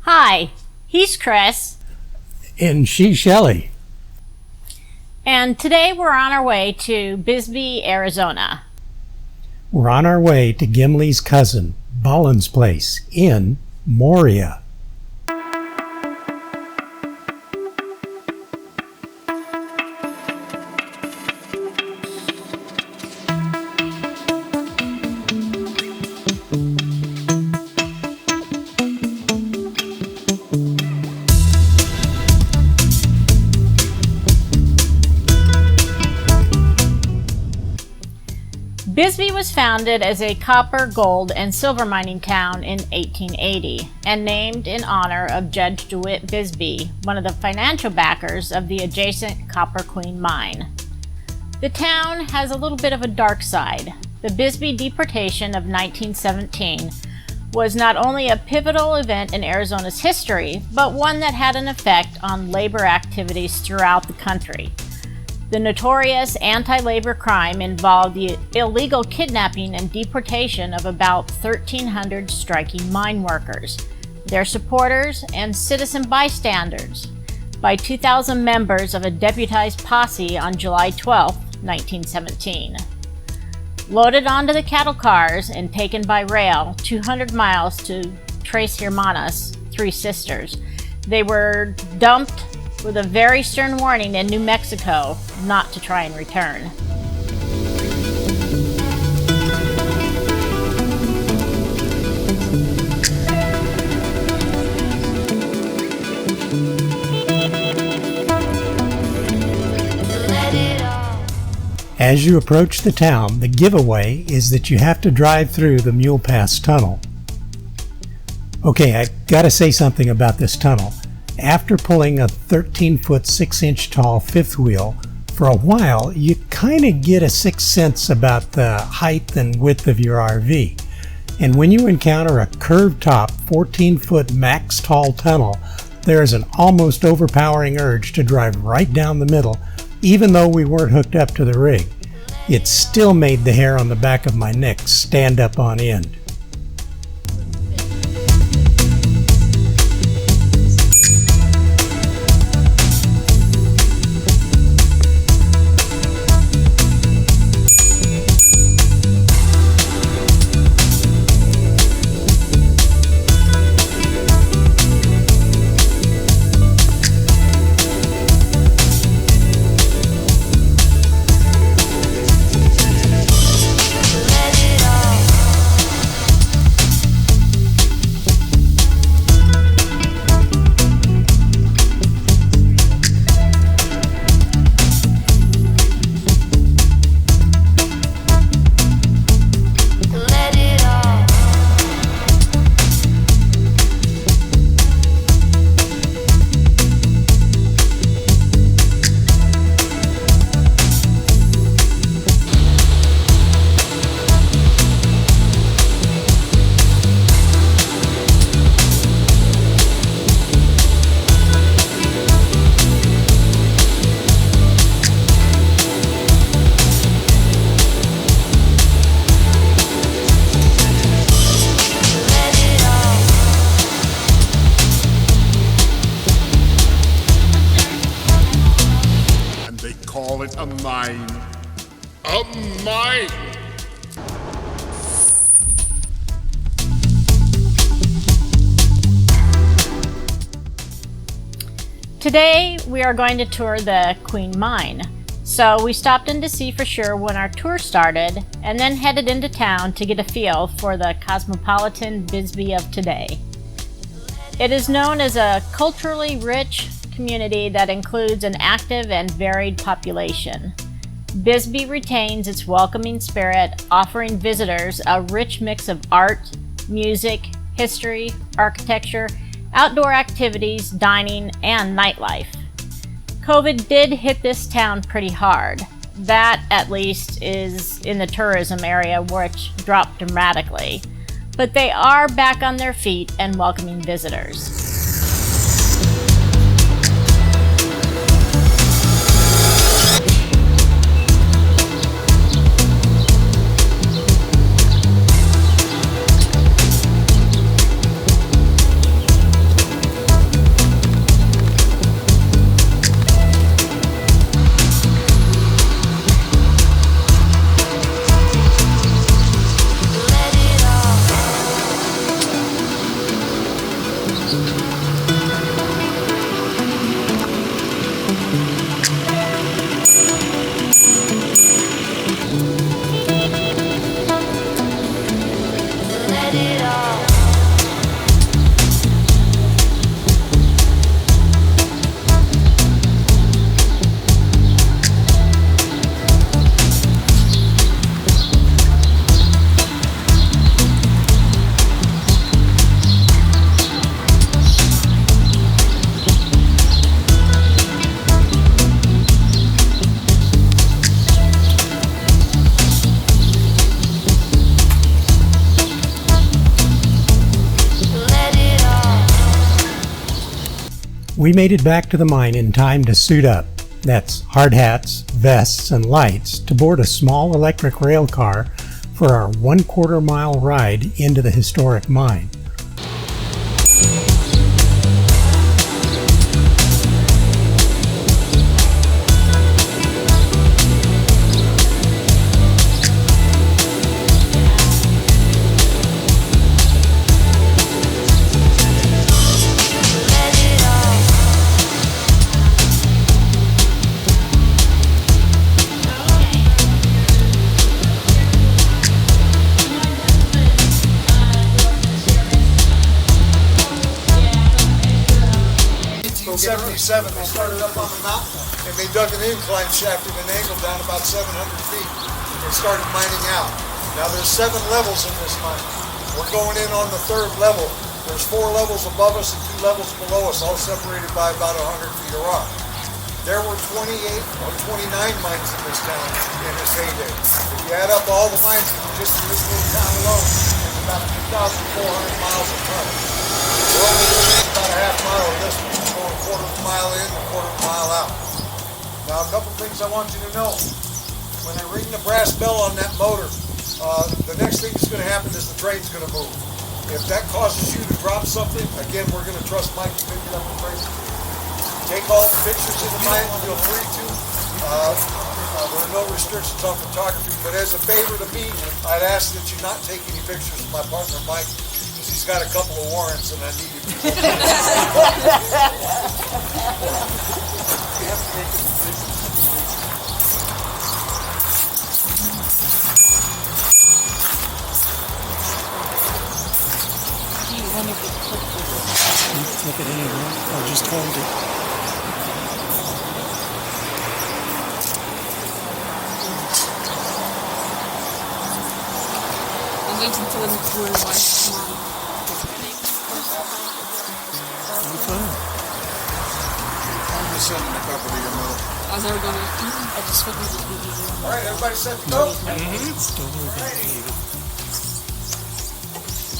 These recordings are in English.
Hi, he's Chris. And she's Shelly. And today we're on our way to Bisbee, Arizona. We're on our way to Gimli's cousin, Ballin's place in Moria. Bisbee was founded as a copper, gold, and silver mining town in 1880 and named in honor of Judge DeWitt Bisbee, one of the financial backers of the adjacent Copper Queen mine. The town has a little bit of a dark side. The Bisbee deportation of 1917 was not only a pivotal event in Arizona's history, but one that had an effect on labor activities throughout the country. The notorious anti-labor crime involved the illegal kidnapping and deportation of about 1,300 striking mine workers, their supporters, and citizen bystanders by 2,000 members of a deputized posse on July 12, 1917. Loaded onto the cattle cars and taken by rail 200 miles to Tres Hermanas, Three Sisters, they were dumped with a very stern warning in New Mexico not to try and return. As you approach the town, the giveaway is that you have to drive through the Mule Pass Tunnel. Okay, I gotta say something about this tunnel. After pulling a 13-foot 6-inch tall fifth wheel, for a while you kind of get a sixth sense about the height and width of your RV. And when you encounter a curved top 14-foot max tall tunnel, there is an almost overpowering urge to drive right down the middle, even though we weren't hooked up to the rig. It still made the hair on the back of my neck stand up on end. Call it a mine. A mine! Today we are going to tour the Queen Mine. So we stopped in to see for sure when our tour started and then headed into town to get a feel for the cosmopolitan Bisbee of today. It is known as a culturally rich community that includes an active and varied population. Bisbee retains its welcoming spirit, offering visitors a rich mix of art, music, history, architecture, outdoor activities, dining, and nightlife. COVID did hit this town pretty hard. That, at least, is in the tourism area, which dropped dramatically. But they are back on their feet and welcoming visitors. We made it back to the mine in time to suit up. That's hard hats, vests, and lights to board a small electric rail car for our 1/4 mile ride into the historic mine. In 1977, they started up on the mountain and they dug an incline shaft at an angle down about 700 feet and started mining out. Now there's 7 levels in this mine. We're going in on the 3rd level. There's 4 levels above us and 2 levels below us, all separated by about 100 feet of rock. There were 28 or 29 mines in this town in its heyday. If you add up all the mines just in this little town alone, it's about 2,400 miles of tunnel. We're only doing about a half mile of this one. We're going 1/4 mile in, 1/4 mile out. Now, a couple things I want you to know. When I ring the brass bell on that motor, the next thing that's going to happen is the train's going to move. If that causes you to drop something, again, we're going to trust Mike to pick it up and trace it. Take all the pictures in the mine, feel free to. There are no restrictions on photography, but as a favor to me, I'd ask that you not take any pictures of my partner Mike, because he's got a couple of warrants and I need you to. Look at any one, or just hold it. I'm waiting until the tour was mine. I'm just sending a couple to your mother. I was never gonna. I just fucking just be easy. All right, everybody set to go? Don't worry about it, David.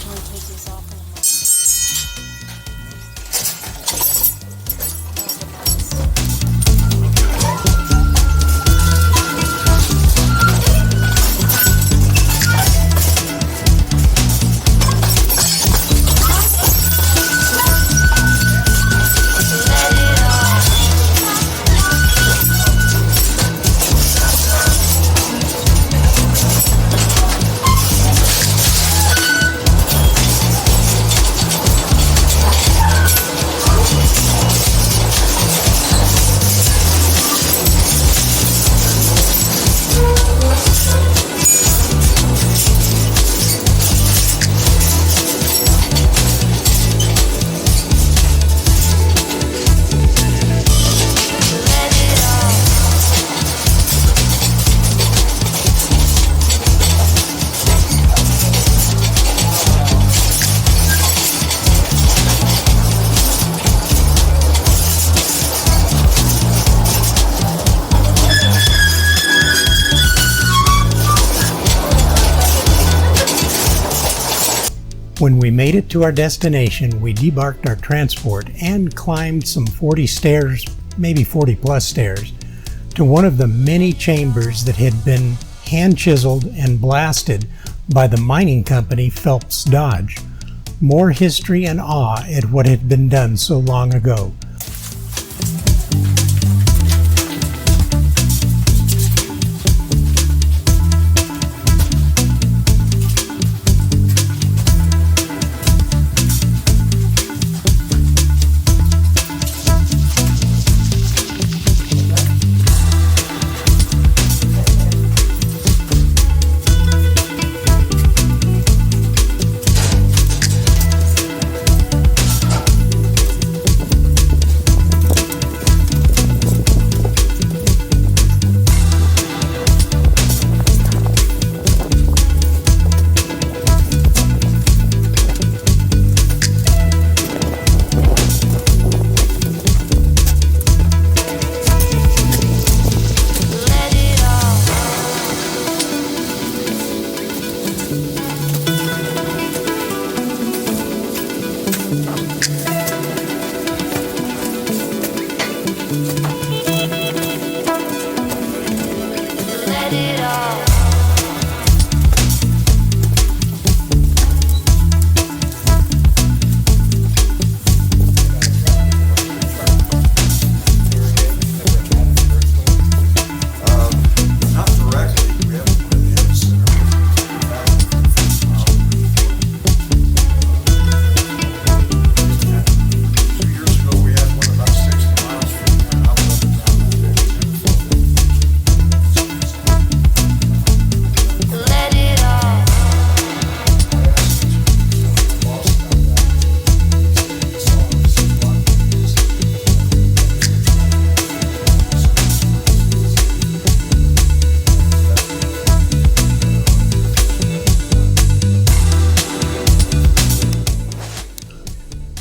I'm gonna take this off. When we made it to our destination, we debarked our transport and climbed some 40 stairs, maybe 40 plus stairs, to one of the many chambers that had been hand chiseled and blasted by the mining company Phelps Dodge. More history and awe at what had been done so long ago.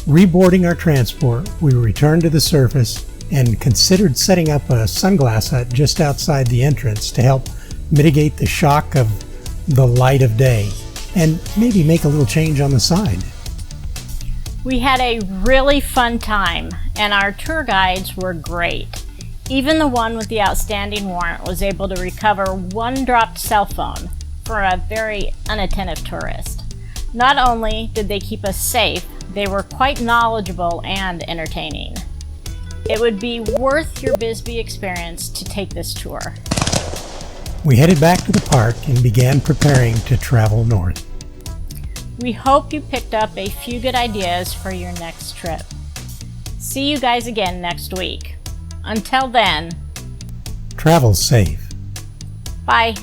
Reboarding our transport, we returned to the surface and considered setting up a sunglass hut just outside the entrance to help mitigate the shock of the light of day and maybe make a little change on the side. We had a really fun time, and our tour guides were great. Even the one with the outstanding warrant was able to recover one dropped cell phone for a very unattentive tourist. Not only did they keep us safe, they were quite knowledgeable and entertaining. It would be worth your Bisbee experience to take this tour. We headed back to the park and began preparing to travel north. We hope you picked up a few good ideas for your next trip. See you guys again next week. Until then, Travel safe. bye.